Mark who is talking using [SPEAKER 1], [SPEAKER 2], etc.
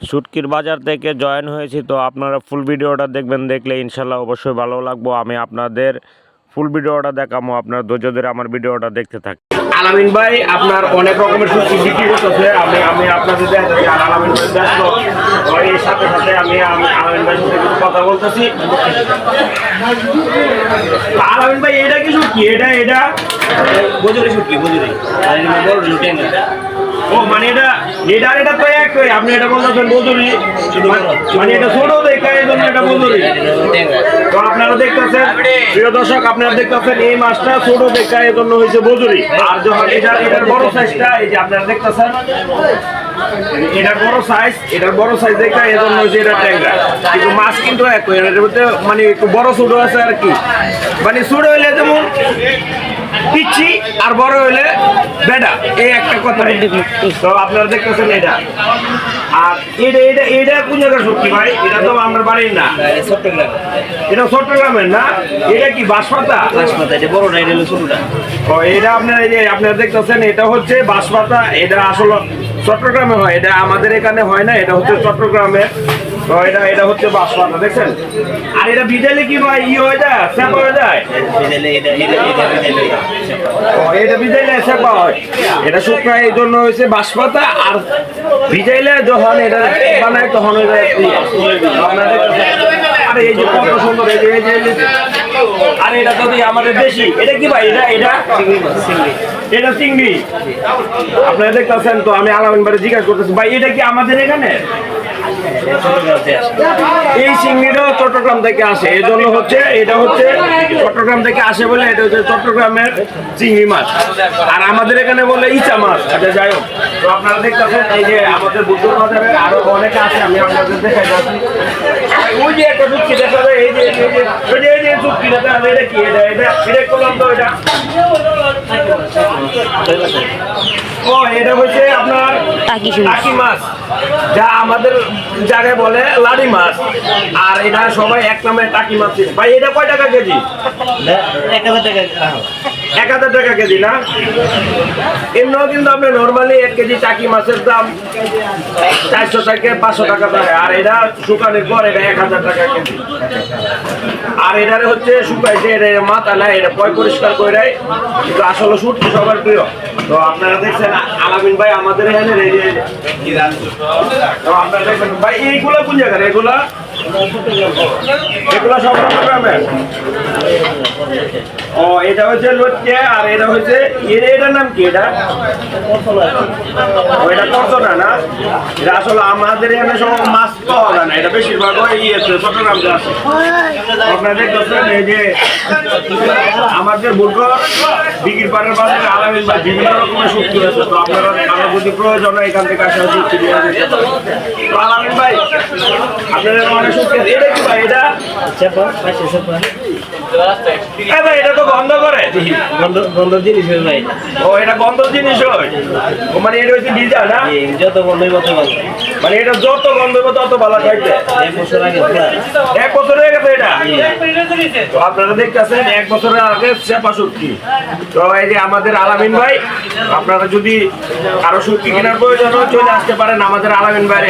[SPEAKER 1] শুটকির বাজার থেকে জয়েন হয়েছি, তো আপনারা ফুল ভিডিওটা দেখবেন। দেখলে ইনশাল্লাহ অবশ্যই ভালো লাগবো। আমি আপনাদের ফুল ভিডিওটা দেখাবো, আপনার ধৈর্য ধরে আমার ভিডিওটা দেখতে থাকি।
[SPEAKER 2] আলামিন ভাই আপনার অনেক রকমের শুটকি বিক্রি করতেছে। আমি আপনাদের দেখাচ্ছি। আর আলামিন ভাই ব্যস্ত, এর সাথে সাথে আমি আলামিন ভাইয়ের সাথে কিছু কথা বলতেছি। আলামিন ভাই এটা কি শুটকি? এটা
[SPEAKER 3] বজুরি শুটকি, বজুরি আর এটা বড় লুটেঙ্গা।
[SPEAKER 2] ও মানে এটা তো একই। আপনি এটা বলতেছেন বজুরি, মানে এটা ছোট দেখা এই জন্য এটা বজুরি। তো আপনারা দেখতেছেন, প্রিয় দর্শক, আপনারা দেখতেছেন এই মাছটা ছোট দেখা এই জন্য হয়েছে বজুরি। আর যখন এটার বড় সাইজটা, এই যে আপনারা দেখতেছেন এটার বড় সাইজ দেখা এই জন্য হয়েছে এটা ট্যাংরা। কিন্তু মাছ কিন্তু একই, এর মধ্যে মানে একটু বড় ছোট আছে আর কি। মানে ছোট হইলে যেমন পিচ্ছি আর বড় হইলে বেডা, এই একটা কথা। তো আপনারা দেখতেছেন এটা। আর এটা কোন জায়গার শুটকি ভাই? এটা তো আমার বাড়ির না, এটা চট্টগ্রামের না। এটা কি বাঁশপাতা?
[SPEAKER 3] এটা বড়টা, এটা হলো ছোটটা।
[SPEAKER 2] ও এটা আপনারা দেখতেছেন, এটা হচ্ছে বাঁশপাতা। এটা আসলে চট্টগ্রামে হয়, এটা আমাদের এখানে হয় না। এটা হচ্ছে চট্টগ্রামের। তো এটা হচ্ছে বাঁশপাতা, দেখছেন। আর এটা ভিজাইলে কি ভাই হয়ে যায়, স্যাপ হয়ে যায়? এটা ভিজাইলে স্যাপা হয়। এটা শুকনো এই জন্য হয়েছে বাঁশপাতা। আর ভিজাইলে যখন এটা বানায় তখন আর এই যে কত সুন্দর, এই যে আর এটা তো আমাদের দেশি। এটা কি ভাই? এটা চিংড়ি। আপনারা দেখতেছেন। তো আমি আলামিন ভাই জিজ্ঞাসা করতেছি, ভাই এটা কি আমাদের এখানে? এই চিংড়িটাও চট্টগ্রাম থেকে আসে, এই জন্য হচ্ছে এটা হচ্ছে চট্টগ্রাম থেকে আসে বলে এটা হচ্ছে চট্টগ্রামের চিংড়ি মাছ। আর আমাদের এখানে বলে ইচা মাছ। আচ্ছা যাই হোক, তো আপনারা দেখতেছেন এই যে আমাদের বুদ্ধ বাজারে আরো অনেকে আছে, আমি আপনাদের দেখাই যাচ্ছি। ওই যে একটা চুটকি দেখা যায়, এই যে চুটকি দেখা যায়। এটা কি? এটা করলাম তো এটা। ও এটা হচ্ছে আপনার টাকি মাছ, যা আমাদের জায়গায় বলে লাড়ি মাছ। আর এটা সবাই এক নামে টাকি মাছ। ভাই এটা কয় টাকা কেজি?
[SPEAKER 3] 1000 টাকা।
[SPEAKER 2] 1000 টাকা কেজি না? এমনিও কিন্তু আপনি নর্মালি 1 কেজি টাকি মাছের দাম 400 থেকে 500 টাকা থাকে। আর এটা শুকানোর পর এটা 1000 টাকা কেজি। আর এটারে হচ্ছে শুকাইছে, এটা মাথা নাই, এটা পরিষ্কার করে দেয়। কিন্তু আসলে শুটকি সবার প্রিয়। তো আপনারা দেখছেন আলামিন ভাই আমাদের এখানে তো আপনারা দেখবেন ভাই এইগুলো কোন জায়গার? এগুলা সব চট্টগ্রামের। ও এটা হচ্ছে লটকে। আর এটা হচ্ছে এটার নাম কি? এটা এটা করছনা না? এটা আসলে আমাদের এখানে সব মাছ পাওয়া যায় না, এটা বেশিরভাগ চট্টগ্রামে আছে। আপনারা দেখতেছেন এই যে আমাদের বুটগর বিক্রির পাড়ের বাজারে আলামিন ভাই বিভিন্ন রকমের শুটকি আছে। তো আপনারা কারো যদি প্রয়োজন হয় এখান থেকে আসা শুটকি দিয়ে যেতে পারেন। তো আলামিন ভাই আপনাদের অনেক শুটকি আছে। এটা কি ভাই? এটা এটা তো গন্ধ করে,
[SPEAKER 3] গন্ধ জিনিস হয় ভাই।
[SPEAKER 2] ও এটা গন্ধ জিনিস হয়। ও মানে এটা হচ্ছে ভিজা না?
[SPEAKER 3] যত গন্ধ তত ভালো।
[SPEAKER 2] মানে এটা যত গন্ধ হবে তত ভালো খাইতে।
[SPEAKER 3] 1 বছর আগে
[SPEAKER 2] 1 বছর হয়ে গেছে এটা। তো আপনারা দেখতেছেন 1 বছরের আগে চেপা শুটকি। তো এই যে আমাদের আলামিন ভাই, আপনারা যদি আরো শুটকি কেনার প্রয়োজন হয় চলে আসতে পারেন আমাদের আলামিন ভাই।